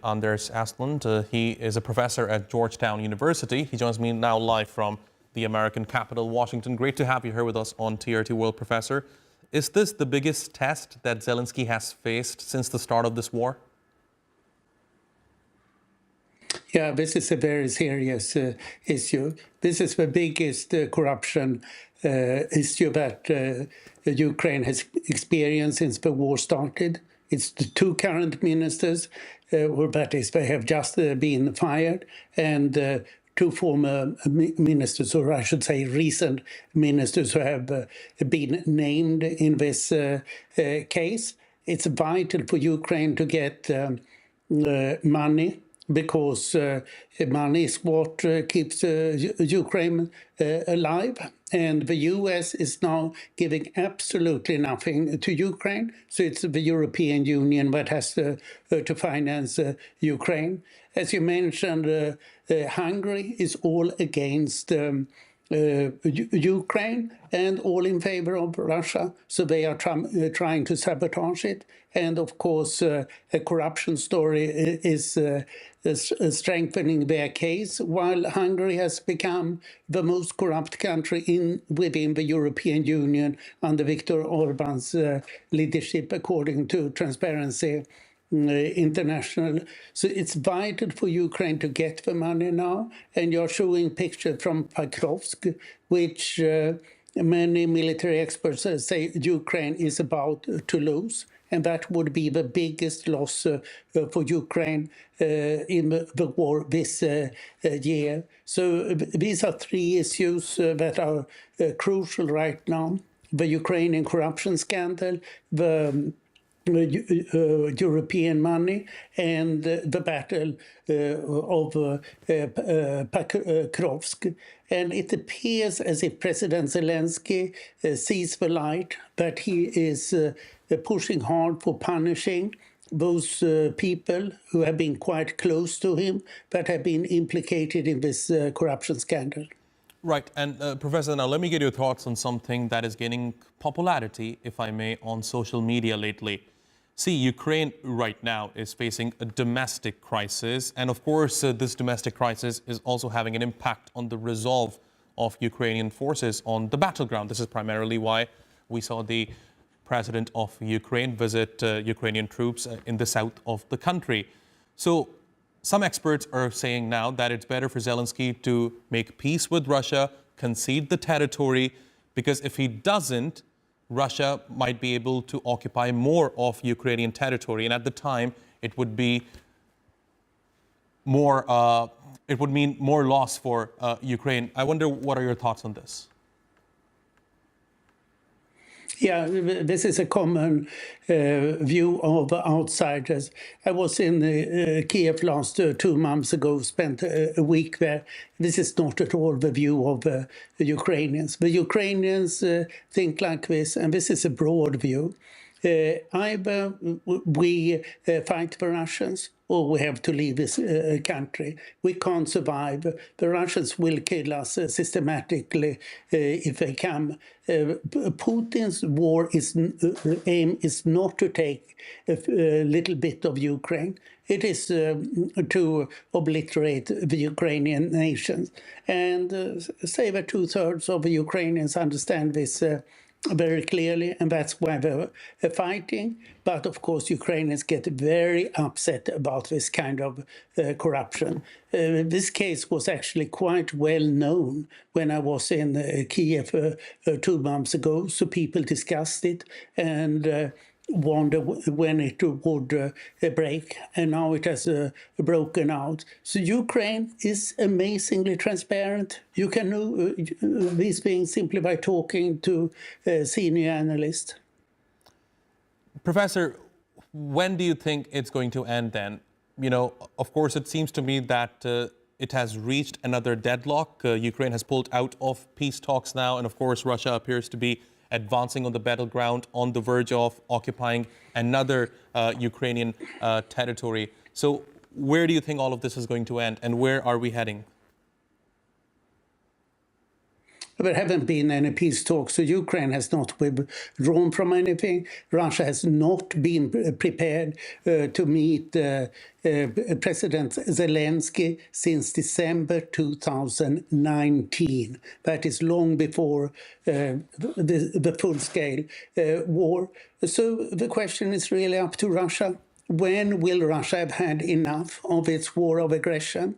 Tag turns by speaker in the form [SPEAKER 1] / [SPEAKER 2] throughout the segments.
[SPEAKER 1] Anders Aslund. He is a professor at Georgetown University. He joins me now live from the American capital, Washington. Great to have you here with us on TRT World, Professor. Is this the biggest test that Zelensky has faced since the start of this war?
[SPEAKER 2] Yeah, this is a very serious issue. This is the biggest corruption issue that Ukraine has experienced since the war started. It's the two current ministers, or that is, they have just been fired, and two former ministers, or I should say recent ministers, who have been named in this case. It's vital for Ukraine to get money, because money is what keeps Ukraine alive. And the US is now giving absolutely nothing to Ukraine. So it's the European Union that has to finance Ukraine. As you mentioned, Hungary is all against Ukraine and all in favor of Russia. So they are trying to sabotage it. And of course, a corruption story is strengthening their case, while Hungary has become the most corrupt country within the European Union under Viktor Orban's leadership, according to Transparency International. So it's vital for Ukraine to get the money now. And you're showing pictures from Pakrovsk, which many military experts say Ukraine is about to lose. And that would be the biggest loss for Ukraine in the war this year. So these are three issues that are crucial right now: the Ukrainian corruption scandal, the European money, and the battle of Pakrovsk. And it appears as if President Zelensky sees the light, that he is pushing hard for punishing those people who have been quite close to him, that have been implicated in this corruption scandal.
[SPEAKER 1] Right. And Professor, now let me get your thoughts on something that is gaining popularity, if I may, on social media lately. See, Ukraine right now is facing a domestic crisis. And of course, this domestic crisis is also having an impact on the resolve of Ukrainian forces on the battleground. This is primarily why we saw the president of Ukraine visit Ukrainian troops in the south of the country. So some experts are saying now that it's better for Zelensky to make peace with Russia, concede the territory, because if he doesn't, Russia might be able to occupy more of Ukrainian territory, and at the time it would be more. It would mean more loss for Ukraine. I wonder, what are your thoughts on this?
[SPEAKER 2] Yeah, this is a common view of outsiders. I was in Kiev last 2 months ago, spent a week there. This is not at all the view of the Ukrainians. The Ukrainians think like this, and this is a broad view. Either we fight the Russians, or we have to leave this country. We can't survive. The Russians will kill us systematically if they come. Putin's war aim is not to take a little bit of Ukraine. It is to obliterate the Ukrainian nation. And say that 2/3 of the Ukrainians understand this very clearly, and that's why they're fighting. But of course, Ukrainians get very upset about this kind of corruption. This case was actually quite well known when I was in Kiev 2 months ago, so people discussed it and wonder when it would break, and now it has broken out. So Ukraine is amazingly transparent. You can know these things simply by talking to senior analysts.
[SPEAKER 1] Professor, when do you think it's going to end then? You know, of course, it seems to me that it has reached another deadlock. Ukraine has pulled out of peace talks now, and of course, Russia appears to be advancing on the battleground, on the verge of occupying another Ukrainian territory. So where do you think all of this is going to end, and where are we heading?
[SPEAKER 2] There haven't been any peace talks, so Ukraine has not withdrawn from anything. Russia has not been prepared to meet President Zelensky since December 2019. That is long before the full-scale war. So the question is really up to Russia. When will Russia have had enough of its war of aggression?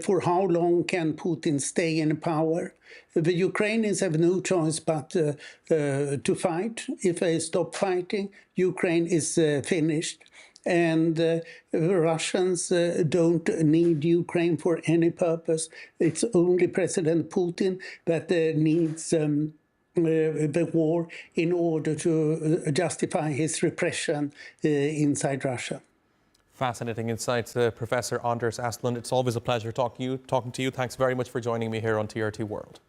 [SPEAKER 2] For how long can Putin stay in power? The Ukrainians have no choice but to fight. If they stop fighting, Ukraine is finished. And the Russians don't need Ukraine for any purpose. It's only President Putin that needs the war in order to justify his repression inside Russia.
[SPEAKER 1] Fascinating insights, Professor Anders Aslund. It's always a pleasure talking to you. Thanks very much for joining me here on TRT World.